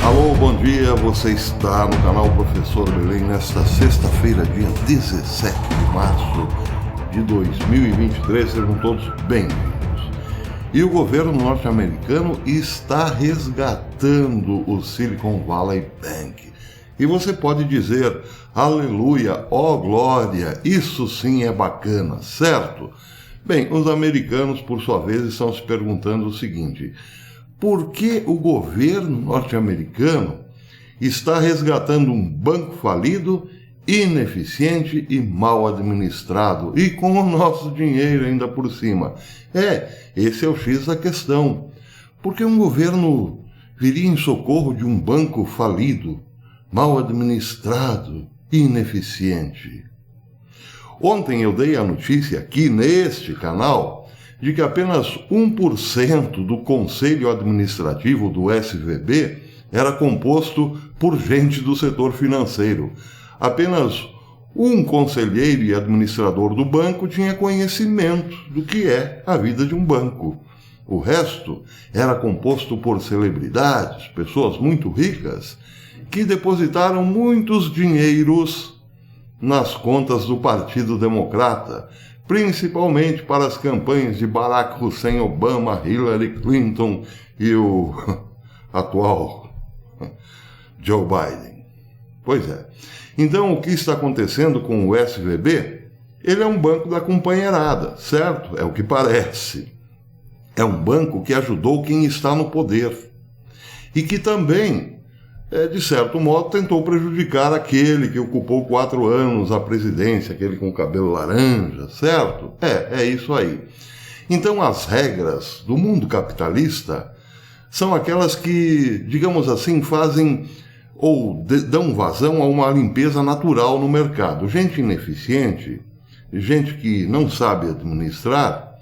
Alô, bom dia, você está no canal Professor Belém nesta sexta-feira, dia 17 de março de 2023, sejam todos bem-vindos. E o governo norte-americano está resgatando o Silicon Valley Bank. E você pode dizer, aleluia, ó glória, isso sim é bacana, certo? Bem, os americanos, por sua vez, estão se perguntando o seguinte: por que o governo norte-americano está resgatando um banco falido, ineficiente e mal administrado, e com o nosso dinheiro ainda por cima? Esse é o X da questão. Por que um governo viria em socorro de um banco falido, mal administrado e ineficiente? Ontem eu dei a notícia aqui neste canal de que apenas 1% do Conselho Administrativo do SVB era composto por gente do setor financeiro. Apenas um conselheiro e administrador do banco tinha conhecimento do que é a vida de um banco. O resto era composto por celebridades, pessoas muito ricas, que depositaram muitos dinheiros nas contas do Partido Democrata, principalmente para as campanhas de Barack Hussein Obama, Hillary Clinton e o atual Joe Biden. Pois é. Então, o que está acontecendo com o SVB? Ele é um banco da companheirada, certo? É o que parece. É um banco que ajudou quem está no poder e que também, de certo modo, tentou prejudicar aquele que ocupou 4 anos a presidência, aquele com o cabelo laranja, certo? É isso aí. Então, as regras do mundo capitalista são aquelas que, digamos assim, fazem ou dão vazão a uma limpeza natural no mercado. Gente ineficiente, gente que não sabe administrar,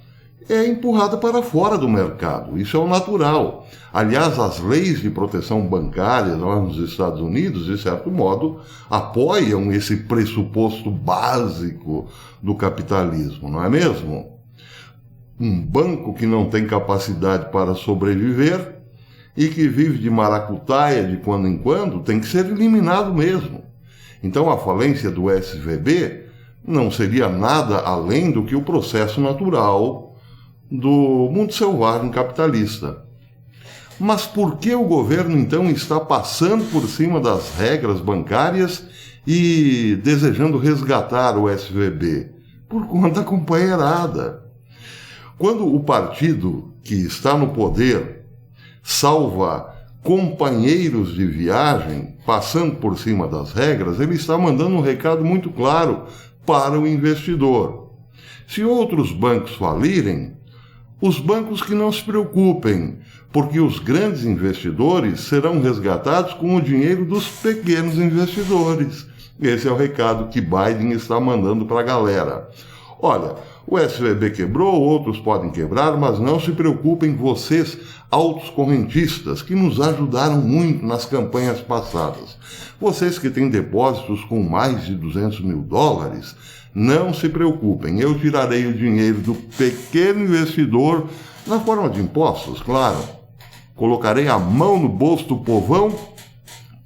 é empurrada para fora do mercado. Isso é o natural. Aliás, as leis de proteção bancária lá nos Estados Unidos, de certo modo, apoiam esse pressuposto básico do capitalismo, não é mesmo? Um banco que não tem capacidade para sobreviver e que vive de maracutaia de quando em quando tem que ser eliminado mesmo. Então, a falência do SVB não seria nada além do que o processo natural do mundo selvagem capitalista. Mas por que o governo, então, está passando por cima das regras bancárias e desejando resgatar o SVB? Por conta da companheirada. Quando o partido que está no poder salva companheiros de viagem, passando por cima das regras, ele está mandando um recado muito claro para o investidor. Se outros bancos falirem, os bancos que não se preocupem, porque os grandes investidores serão resgatados com o dinheiro dos pequenos investidores. Esse é o recado que Biden está mandando para a galera. Olha, o SVB quebrou, outros podem quebrar, mas não se preocupem vocês, altos correntistas, que nos ajudaram muito nas campanhas passadas. Vocês que têm depósitos com mais de $200 mil, não se preocupem, eu tirarei o dinheiro do pequeno investidor na forma de impostos, claro. Colocarei a mão no bolso do povão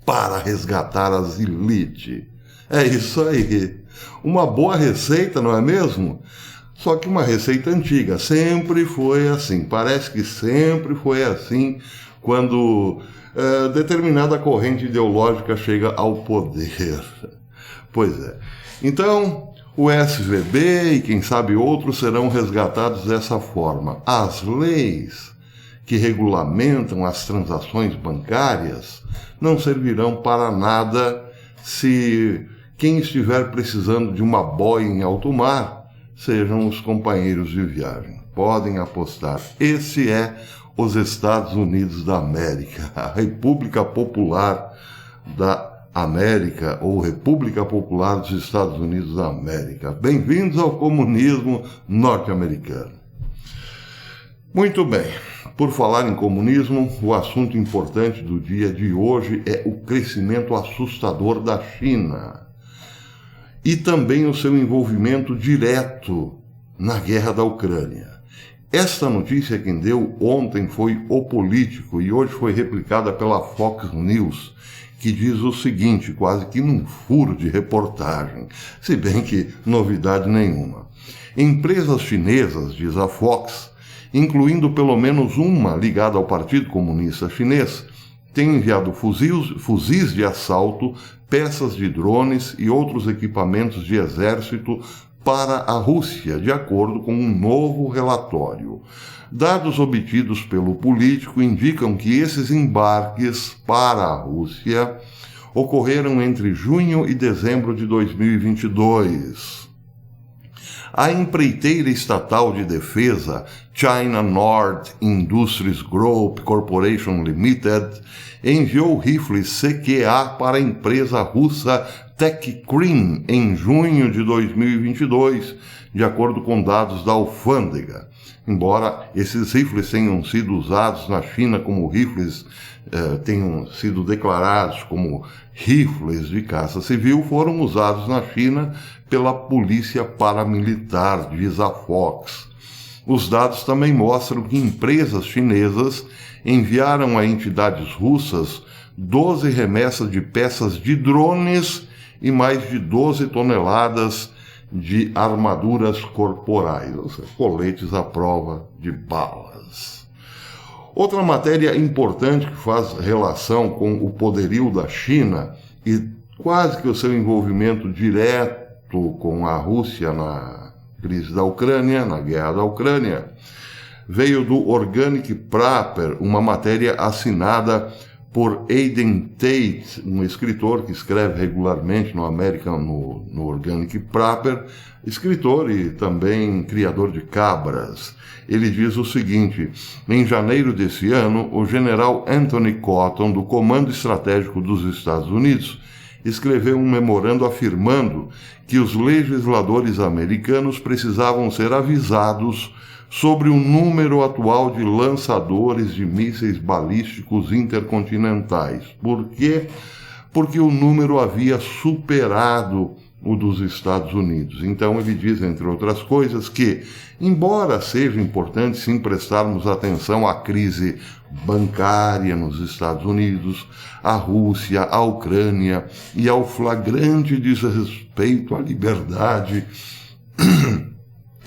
para resgatar as elites. É isso aí. Uma boa receita, não é mesmo? Só que uma receita antiga, sempre foi assim. Parece que sempre foi assim quando determinada corrente ideológica chega ao poder. Pois é. Então, o SVB e quem sabe outros serão resgatados dessa forma. As leis que regulamentam as transações bancárias não servirão para nada se quem estiver precisando de uma boia em alto mar sejam os companheiros de viagem. Podem apostar. Esse é os Estados Unidos da América, a República Popular da América, ou República Popular dos Estados Unidos da América. Bem-vindos ao comunismo norte-americano. Muito bem, por falar em comunismo, o assunto importante do dia de hoje é o crescimento assustador da China e também o seu envolvimento direto na guerra da Ucrânia. Esta notícia quem deu ontem foi O Político e hoje foi replicada pela Fox News, que diz o seguinte, quase que num furo de reportagem, se bem que novidade nenhuma. Empresas chinesas, diz a Fox, incluindo pelo menos uma ligada ao Partido Comunista Chinês, têm enviado fuzis de assalto, peças de drones e outros equipamentos de exército para a Rússia, de acordo com um novo relatório. Dados obtidos pelo Político indicam que esses embarques para a Rússia ocorreram entre junho e dezembro de 2022. A empreiteira estatal de defesa China North Industries Group Corporation Limited enviou rifles CQA para a empresa russa TechCrane em junho de 2022, de acordo com dados da alfândega. Embora esses rifles tenham sido usados na China como rifles, tenham sido declarados como rifles de caça civil, foram usados na China pela polícia paramilitar, diz a Fox. Os dados também mostram que empresas chinesas enviaram a entidades russas 12 remessas de peças de drones e mais de 12 toneladas de armaduras corporais, ou seja, coletes à prova de balas. Outra matéria importante que faz relação com o poderio da China e quase que o seu envolvimento direto com a Rússia na crise da Ucrânia, na guerra da Ucrânia, veio do Organic Paper, uma matéria assinada por Aiden Tate, um escritor que escreve regularmente no Organic Paper, escritor e também criador de cabras. Ele diz o seguinte: em janeiro desse ano, o general Anthony Cotton, do Comando Estratégico dos Estados Unidos, escreveu um memorando afirmando que os legisladores americanos precisavam ser avisados sobre o número atual de lançadores de mísseis balísticos intercontinentais. Por quê? Porque o número havia superado o dos Estados Unidos. Então ele diz, entre outras coisas, que, embora seja importante sim prestarmos atenção à crise bancária nos Estados Unidos, à Rússia, à Ucrânia e ao flagrante desrespeito à liberdade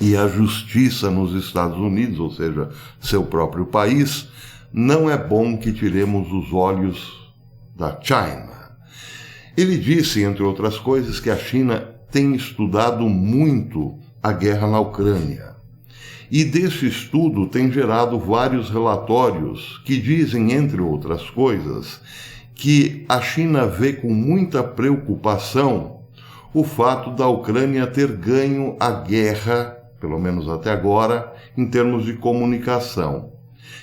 e à justiça nos Estados Unidos, ou seja, seu próprio país, não é bom que tiremos os olhos da China. Ele disse, entre outras coisas, que a China tem estudado muito a guerra na Ucrânia. E desse estudo tem gerado vários relatórios que dizem, entre outras coisas, que a China vê com muita preocupação o fato da Ucrânia ter ganho a guerra, pelo menos até agora, em termos de comunicação.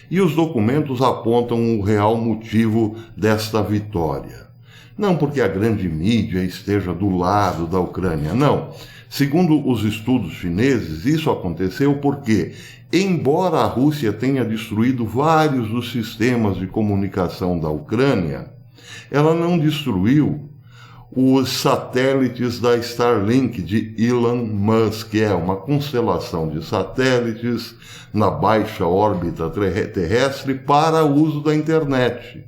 E os documentos apontam o real motivo desta vitória. Não porque a grande mídia esteja do lado da Ucrânia, não. Segundo os estudos chineses, isso aconteceu porque, embora a Rússia tenha destruído vários dos sistemas de comunicação da Ucrânia, ela não destruiu os satélites da Starlink de Elon Musk, que é uma constelação de satélites na baixa órbita terrestre para uso da internet.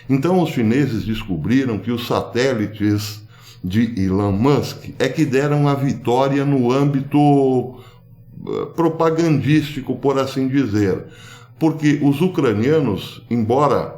Então os chineses descobriram que os satélites de Elon Musk é que deram a vitória no âmbito propagandístico, por assim dizer. Porque os ucranianos, embora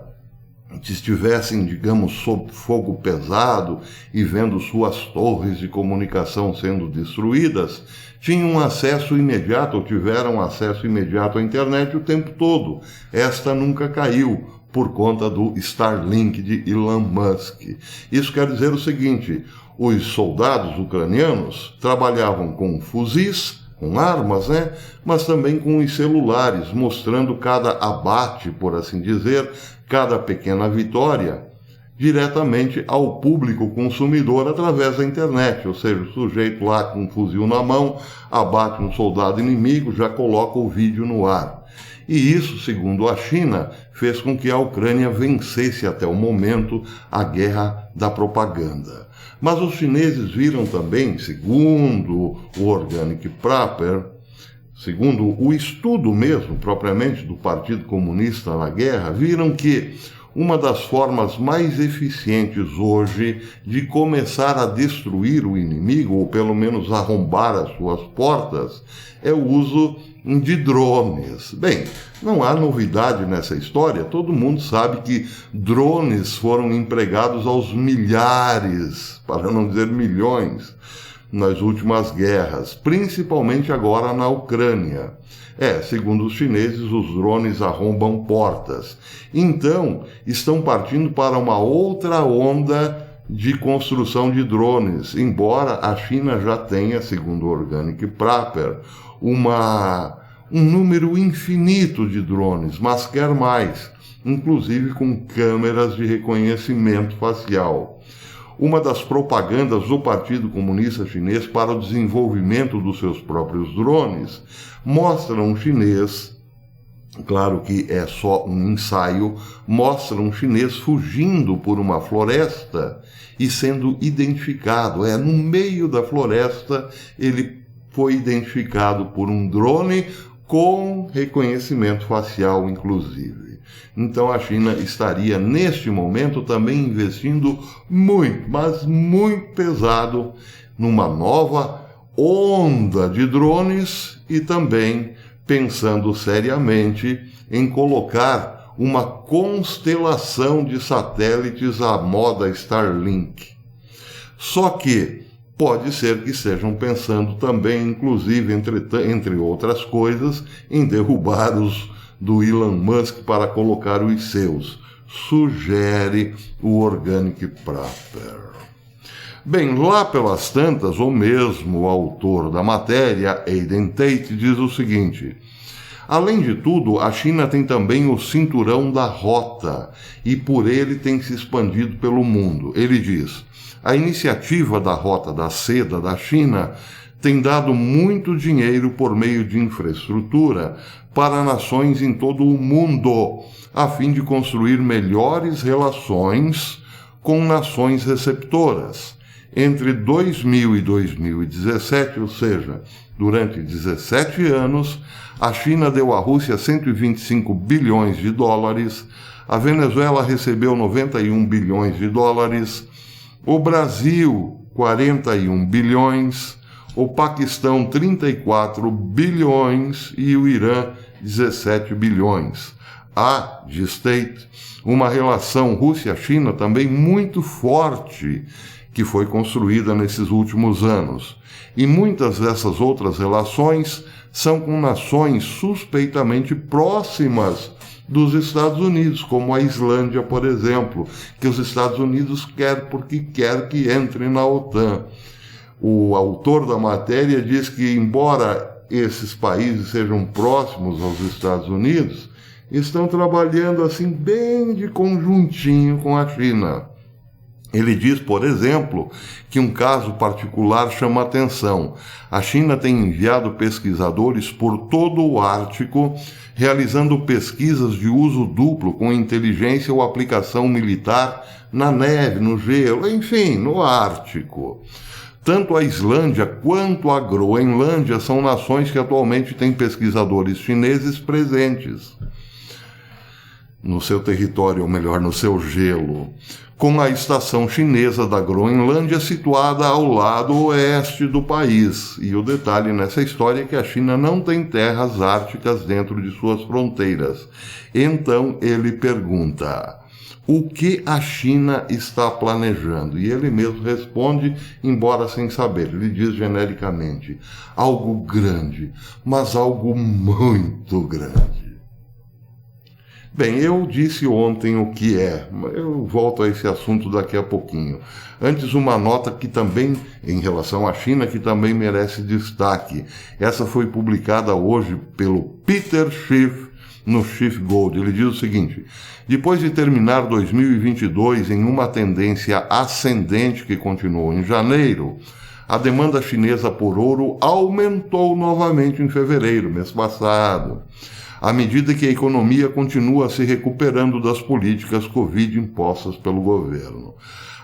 estivessem, digamos, sob fogo pesado e vendo suas torres de comunicação sendo destruídas, tinham acesso imediato, ou tiveram acesso imediato à internet o tempo todo. Esta nunca caiu por conta do Starlink de Elon Musk. Isso quer dizer o seguinte: os soldados ucranianos trabalhavam com fuzis, com armas, mas também com os celulares, mostrando cada abate, por assim dizer, cada pequena vitória, diretamente ao público consumidor através da internet. Ou seja, o sujeito lá com um fuzil na mão, abate um soldado inimigo, já coloca o vídeo no ar. E isso, segundo a China, fez com que a Ucrânia vencesse até o momento a guerra da propaganda. Mas os chineses viram também, segundo o Organic Paper, segundo o estudo mesmo, propriamente, do Partido Comunista na guerra, viram que uma das formas mais eficientes hoje de começar a destruir o inimigo, ou pelo menos arrombar as suas portas, é o uso de drones. Bem, não há novidade nessa história, todo mundo sabe que drones foram empregados aos milhares, para não dizer milhões, nas últimas guerras, principalmente agora na Ucrânia. Segundo os chineses, os drones arrombam portas. Então, estão partindo para uma outra onda de construção de drones, embora a China já tenha, segundo o Organic Paper, um número infinito de drones, mas quer mais, inclusive com câmeras de reconhecimento facial. Uma das propagandas do Partido Comunista Chinês para o desenvolvimento dos seus próprios drones mostra um chinês, claro que é só um ensaio, mostra um chinês fugindo por uma floresta e sendo identificado. No meio da floresta ele foi identificado por um drone com reconhecimento facial, inclusive. Então a China estaria, neste momento, também investindo muito, mas muito pesado, numa nova onda de drones e também pensando seriamente em colocar uma constelação de satélites à moda Starlink. Só que pode ser que estejam pensando também, inclusive, entre outras coisas, em derrubar os do Elon Musk para colocar os seus, sugere o Organic Paper. Bem, lá pelas tantas, o mesmo autor da matéria, Aiden Tate, diz o seguinte: além de tudo, a China tem também o cinturão da rota e por ele tem se expandido pelo mundo. Ele diz: a iniciativa da Rota da Seda da China tem dado muito dinheiro por meio de infraestrutura para nações em todo o mundo, a fim de construir melhores relações com nações receptoras. Entre 2000 e 2017, ou seja, durante 17 anos, a China deu à Rússia 125 bilhões de dólares, a Venezuela recebeu 91 bilhões de dólares, o Brasil 41 bilhões, o Paquistão 34 bilhões e o Irã 17 bilhões. Há, diz Tate, uma relação Rússia-China também muito forte que foi construída nesses últimos anos. E muitas dessas outras relações são com nações suspeitamente próximas dos Estados Unidos, como a Islândia, por exemplo, que os Estados Unidos quer porque quer que entre na OTAN. O autor da matéria diz que, embora esses países sejam próximos aos Estados Unidos, estão trabalhando assim bem de conjuntinho com a China. Ele diz, por exemplo, que um caso particular chama atenção. A China tem enviado pesquisadores por todo o Ártico, realizando pesquisas de uso duplo com inteligência ou aplicação militar na neve, no gelo, enfim, no Ártico. Tanto a Islândia quanto a Groenlândia são nações que atualmente têm pesquisadores chineses presentes no seu território, ou melhor, no seu gelo, com a estação chinesa da Groenlândia situada ao lado oeste do país. E o detalhe nessa história é que a China não tem terras árticas dentro de suas fronteiras. Então ele pergunta: o que a China está planejando? E ele mesmo responde, embora sem saber. Ele diz genericamente: algo grande, mas algo muito grande. Bem, eu disse ontem o que é, eu volto a esse assunto daqui a pouquinho. Antes, uma nota que também, em relação à China, que também merece destaque. Essa foi publicada hoje pelo Peter Schiff, no Schiff Gold. Ele diz o seguinte: depois de terminar 2022 em uma tendência ascendente que continuou em janeiro, a demanda chinesa por ouro aumentou novamente em fevereiro, mês passado, à medida que a economia continua se recuperando das políticas Covid impostas pelo governo.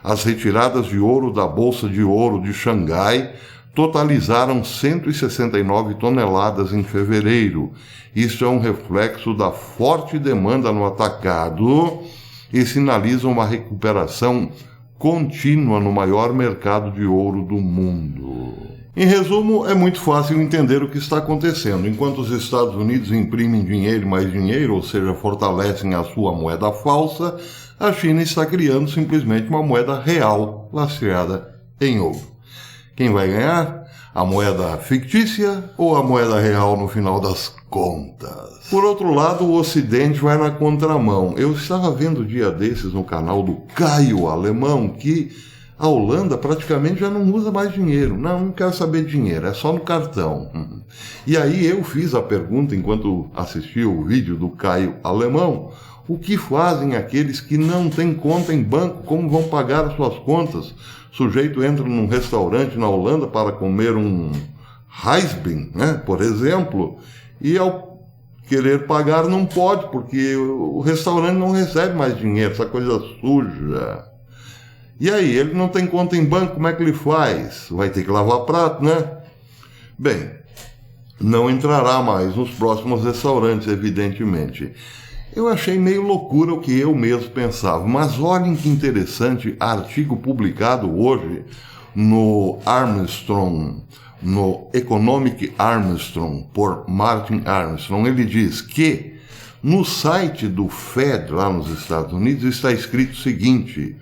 As retiradas de ouro da Bolsa de Ouro de Xangai totalizaram 169 toneladas em fevereiro. Isso é um reflexo da forte demanda no atacado e sinaliza uma recuperação contínua no maior mercado de ouro do mundo. Em resumo, é muito fácil entender o que está acontecendo. Enquanto os Estados Unidos imprimem dinheiro e mais dinheiro, ou seja, fortalecem a sua moeda falsa, a China está criando simplesmente uma moeda real lastreada em ouro. Quem vai ganhar? A moeda fictícia ou a moeda real no final das contas? Por outro lado, o Ocidente vai na contramão. Eu estava vendo dia desses no canal do Caio Alemão que a Holanda praticamente já não usa mais dinheiro. Não quero saber de dinheiro, é só no cartão. E aí eu fiz a pergunta enquanto assistia o vídeo do Caio Alemão: o que fazem aqueles que não têm conta em banco? Como vão pagar as suas contas? O sujeito entra num restaurante na Holanda para comer um Heisbein, né, por exemplo, e ao querer pagar não pode, porque o restaurante não recebe mais dinheiro, essa coisa suja. E aí, ele não tem conta em banco, como é que ele faz? Vai ter que lavar prato, né? Bem, não entrará mais nos próximos restaurantes, evidentemente. Eu achei meio loucura o que eu mesmo pensava, mas olhem que interessante artigo publicado hoje no Armstrong, no Economic Armstrong, por Martin Armstrong. Ele diz que no site do Fed, lá nos Estados Unidos, está escrito o seguinte: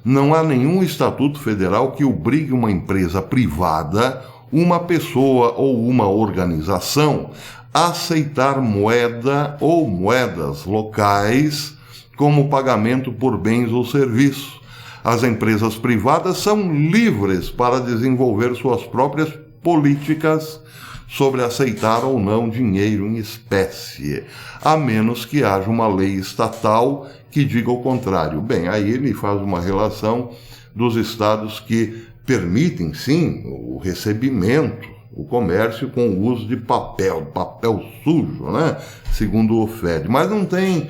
não há nenhum estatuto federal que obrigue uma empresa privada, uma pessoa ou uma organização a aceitar moeda ou moedas locais como pagamento por bens ou serviços. As empresas privadas são livres para desenvolver suas próprias políticas sobre aceitar ou não dinheiro em espécie, a menos que haja uma lei estatal que diga o contrário. Bem, aí ele faz uma relação dos estados que permitem, sim, o recebimento, o comércio com o uso de papel sujo, né? Segundo o Fed. Mas não tem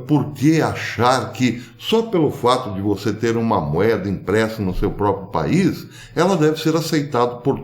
por que achar que só pelo fato de você ter uma moeda impressa no seu próprio país, ela deve ser aceitada por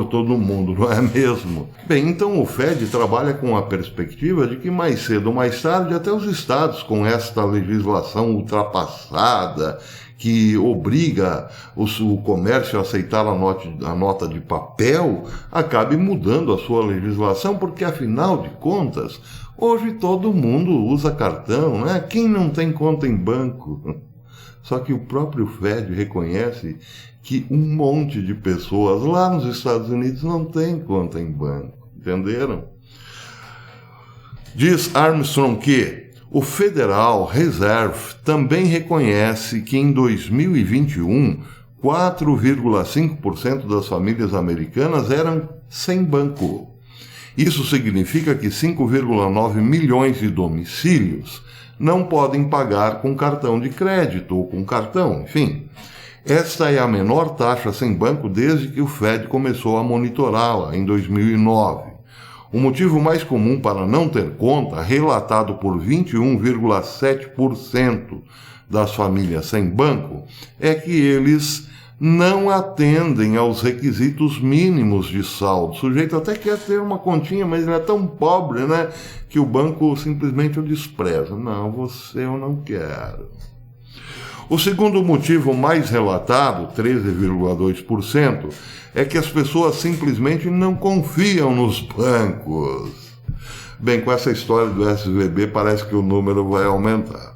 todo mundo, não é mesmo? Bem, então o Fed trabalha com a perspectiva de que mais cedo ou mais tarde até os estados, com esta legislação ultrapassada que obriga o comércio a aceitar a nota de papel, acabe mudando a sua legislação, porque afinal de contas, hoje todo mundo usa cartão, né? Quem não tem conta em banco? Só que o próprio Fed reconhece que um monte de pessoas lá nos Estados Unidos não tem conta em banco, entenderam? Diz Armstrong que o Federal Reserve também reconhece que em 2021, 4,5% das famílias americanas eram sem banco. Isso significa que 5,9 milhões de domicílios não podem pagar com cartão de crédito ou com cartão, enfim. Esta é a menor taxa sem banco desde que o Fed começou a monitorá-la, em 2009. O motivo mais comum para não ter conta, relatado por 21,7% das famílias sem banco, é que eles não atendem aos requisitos mínimos de saldo. O sujeito até quer ter uma continha, mas ele é tão pobre, né, que o banco simplesmente o despreza. Não, você eu não quero. O segundo motivo mais relatado, 13,2%, é que as pessoas simplesmente não confiam nos bancos. Bem, com essa história do SVB, parece que o número vai aumentar.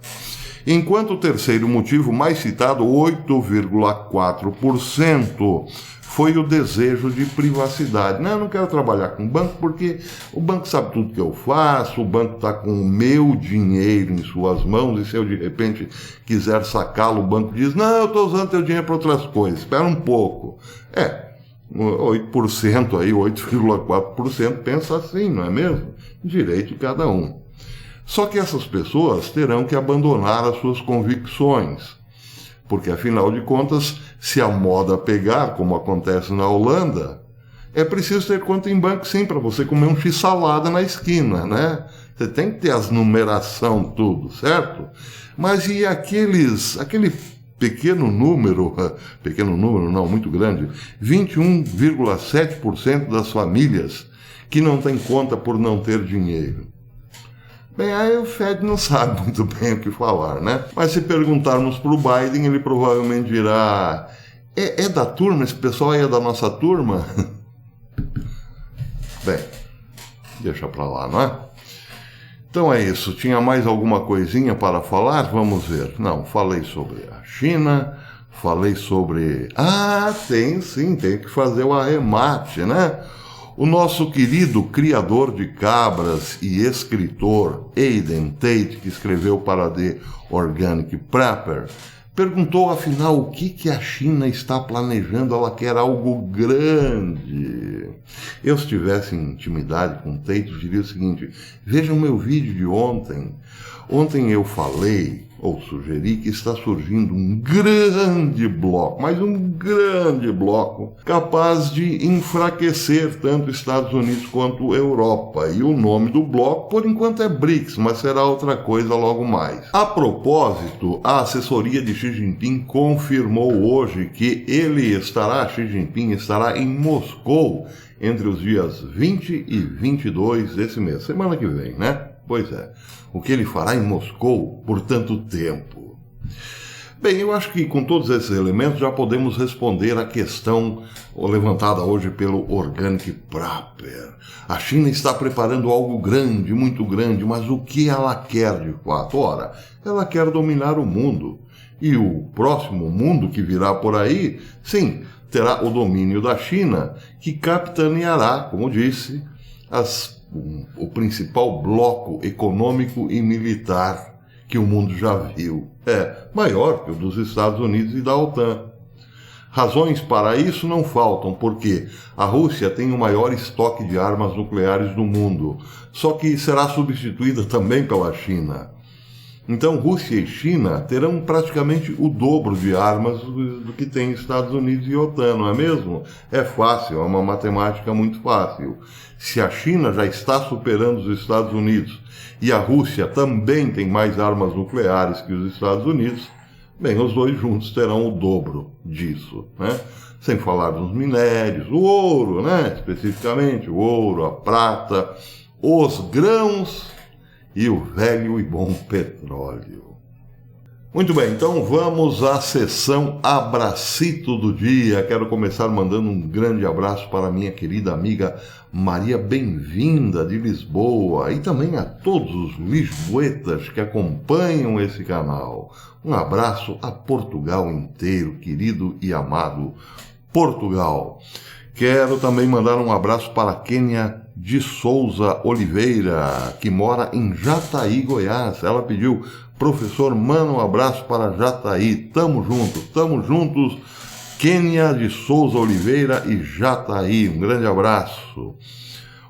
Enquanto o terceiro motivo mais citado, 8,4%, foi o desejo de privacidade. Não, eu não quero trabalhar com o banco porque o banco sabe tudo que eu faço, o banco está com o meu dinheiro em suas mãos e se eu de repente quiser sacá-lo, o banco diz, não, eu estou usando teu dinheiro para outras coisas, espera um pouco. 8% aí, 8,4% pensa assim, não é mesmo? Direito de cada um. Só que essas pessoas terão que abandonar as suas convicções, porque afinal de contas, se a moda pegar, como acontece na Holanda, é preciso ter conta em banco sim, para você comer um x-salada na esquina, né? Você tem que ter as numeração tudo, certo? Mas e aquele pequeno número não, muito grande, 21,7% das famílias que não têm conta por não ter dinheiro. Bem, aí o Fed não sabe muito bem o que falar, né? Mas se perguntarmos para o Biden, ele provavelmente dirá: é da turma? Esse pessoal aí é da nossa turma? Bem, deixa para lá, não é? Então é isso. Tinha mais alguma coisinha para falar? Vamos ver. Não, falei sobre a China, falei sobre... tem que fazer o arremate, né? O nosso querido criador de cabras e escritor Aiden Tate, que escreveu para The Organic Prepper, perguntou afinal o que a China está planejando. Ela quer algo grande. Eu, se tivesse intimidade com Tate, diria o seguinte: vejam meu vídeo de ontem. Ontem eu falei, ou sugeri, que está surgindo um grande bloco, mas um grande bloco, capaz de enfraquecer tanto Estados Unidos quanto Europa. E o nome do bloco, por enquanto, é BRICS, mas será outra coisa logo mais. A propósito, a assessoria de Xi Jinping confirmou hoje que Xi Jinping estará em Moscou entre os dias 20 e 22 desse mês, semana que vem, né? Pois é, o que ele fará em Moscou por tanto tempo? Bem, eu acho que com todos esses elementos já podemos responder à questão levantada hoje pelo Organic Prepper. A China está preparando algo grande, muito grande, mas o que ela quer de fato? Ora, ela quer dominar o mundo. E o próximo mundo que virá por aí, sim, terá o domínio da China, que capitaneará, como disse, o principal bloco econômico e militar que o mundo já viu. É maior que o dos Estados Unidos e da OTAN. Razões para isso não faltam, porque a Rússia tem o maior estoque de armas nucleares do mundo, só que será substituída também pela China. Então, Rússia e China terão praticamente o dobro de armas do que tem Estados Unidos e OTAN, não é mesmo? É fácil, é uma matemática muito fácil. Se a China já está superando os Estados Unidos e a Rússia também tem mais armas nucleares que os Estados Unidos, bem, os dois juntos terão o dobro disso, né? Sem falar dos minérios, o ouro, né? Especificamente o ouro, a prata, os grãos e o velho e bom petróleo. Muito bem, então vamos à sessão Abracito do dia. Quero começar mandando um grande abraço para minha querida amiga Maria Bem-vinda de Lisboa e também a todos os lisboetas que acompanham esse canal. Um abraço a Portugal inteiro, querido e amado Portugal. Quero também mandar um abraço para a Kênia de Souza Oliveira, que mora em Jataí, Goiás. Ela pediu: professor, manda um abraço para Jataí. Tamo juntos. Kênia de Souza Oliveira e Jataí. Um grande abraço.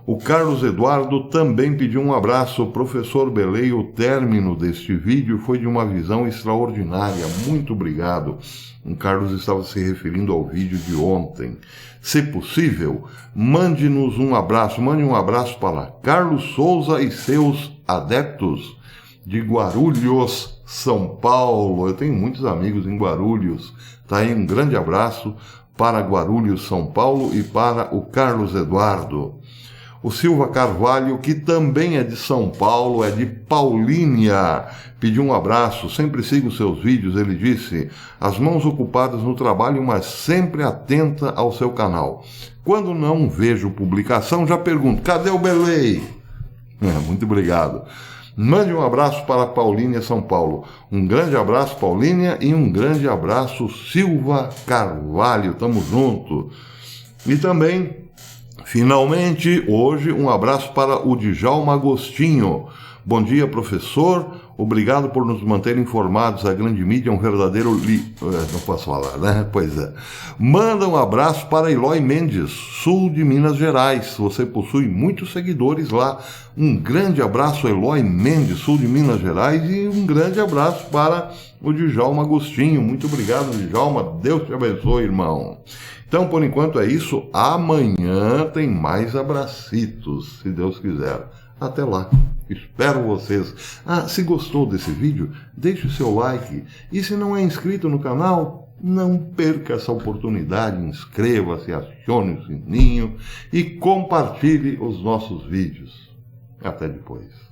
O Carlos Eduardo também pediu um abraço. Professor Belei, o término deste vídeo foi de uma visão extraordinária. Muito obrigado. O Carlos estava se referindo ao vídeo de ontem. Se possível, mande-nos um abraço. Mande um abraço para Carlos Souza e seus adeptos de Guarulhos, São Paulo. Eu tenho muitos amigos em Guarulhos. Tá aí um grande abraço para Guarulhos, São Paulo e para o Carlos Eduardo. O Silva Carvalho, que também é de São Paulo, é de Paulínia, pediu um abraço. Sempre sigo seus vídeos, ele disse. As mãos ocupadas no trabalho, mas sempre atenta ao seu canal. Quando não vejo publicação, já pergunto: cadê o Belei? Muito obrigado. Mande um abraço para Paulínia, São Paulo. Um grande abraço, Paulínia, e um grande abraço, Silva Carvalho. Tamo junto. E também, finalmente, hoje, um abraço para o Djalma Agostinho. Bom dia, professor. Obrigado por nos manter informados. A grande mídia é um verdadeiro não posso falar, né? Pois é. Manda um abraço para Eloy Mendes, sul de Minas Gerais. Você possui muitos seguidores lá. Um grande abraço, Eloy Mendes, sul de Minas Gerais. E um grande abraço para o Djalma Agostinho. Muito obrigado, Djalma. Deus te abençoe, irmão. Então, por enquanto é isso. Amanhã tem mais abracitos, se Deus quiser. Até lá. Espero vocês. Se gostou desse vídeo, deixe o seu like. E se não é inscrito no canal, não perca essa oportunidade. Inscreva-se, acione o sininho e compartilhe os nossos vídeos. Até depois.